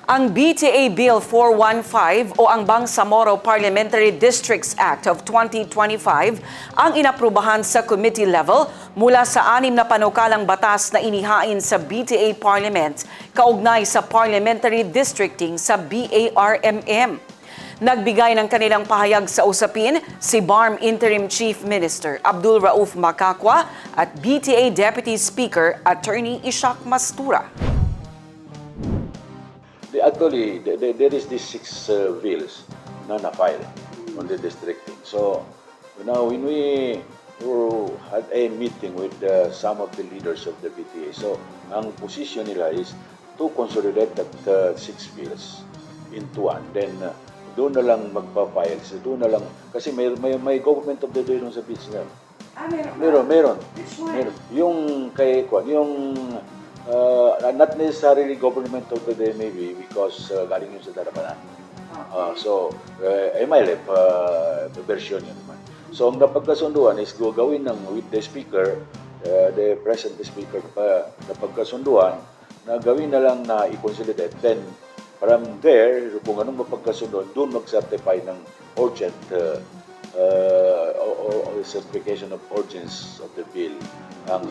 Ang BTA Bill 415 o ang Bangsamoro Parliamentary Districts Act of 2025 ang inaprubahan sa committee level mula sa 6 na panukalang batas na inihain sa BTA Parliament kaugnay sa parliamentary districting sa BARMM. Nagbigay ng kanilang pahayag sa usapin si BARM Interim Chief Minister Abdul Rauf Macacua at BTA Deputy Speaker Attorney Ishak Mastura. Actually, there is these 6 bills na na-file on the districting. So, now when we had a meeting with some of the leaders of the BTA, so ang position nila is to consolidate that 6 bills into one. Then, doon na lang magpa-file. So, doon na lang, kasi may government of the day sa bills na. Meron. Yung kay Kwan, yung not necessarily government of the day maybe because galing yun sa darapanan. So, MILF version yun naman. So, ang napagkasunduan is gawin ng with the speaker, the present speaker napagkasunduan na gawin na lang na i-consolidate. Then, from there, kung anong mapagkasunduan, doon mag-certify ng urgent certification of urgency of the bill ang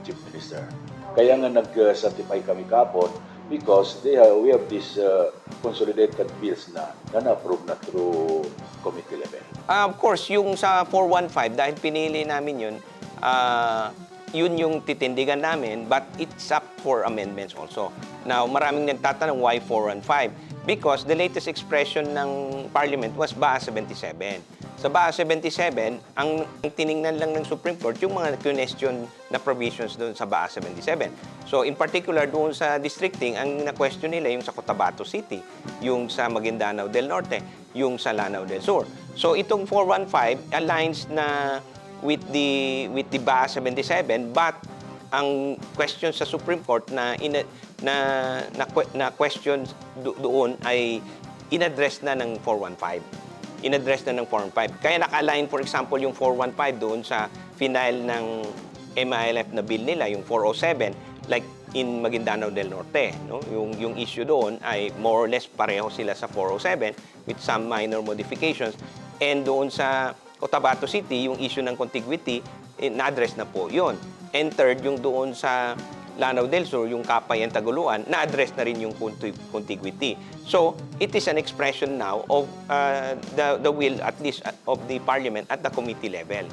Chief Minister. Kaya nga nag-certify kami kapon because we have these consolidated bills na na-approve na through committee level. Of course, yung sa 415, dahil pinili namin yun, yun yung titindigan namin, but it's up for amendments also. Now, maraming nagtatanong why 415? Because the latest expression ng Parliament was BA 77. Sa BA 77, ang tiningnan lang ng Supreme Court yung mga question na provisions doon sa BA 77. So in particular doon sa districting, ang na-question nila yung sa Cotabato City, yung sa Maguindanao del Norte, yung sa Lanao del Sur. So itong 415 aligns na with the BA 77, but ang question sa Supreme Court na question doon ay in-address na ng 415. In-address na ng 415. Kaya naka-align, for example, yung 415 doon sa final ng MILF na bill nila, yung 407, like in Maguindanao del Norte. No? Yung issue doon ay more or less pareho sila sa 407 with some minor modifications. And doon sa Cotabato City, yung issue ng contiguity, na-address na po yun. And third, yung doon sa Lanao del Sur, yung Kapayan Taguluan, na-address na rin yung contiguity. So, it is an expression now of the will, at least of the Parliament at the committee level.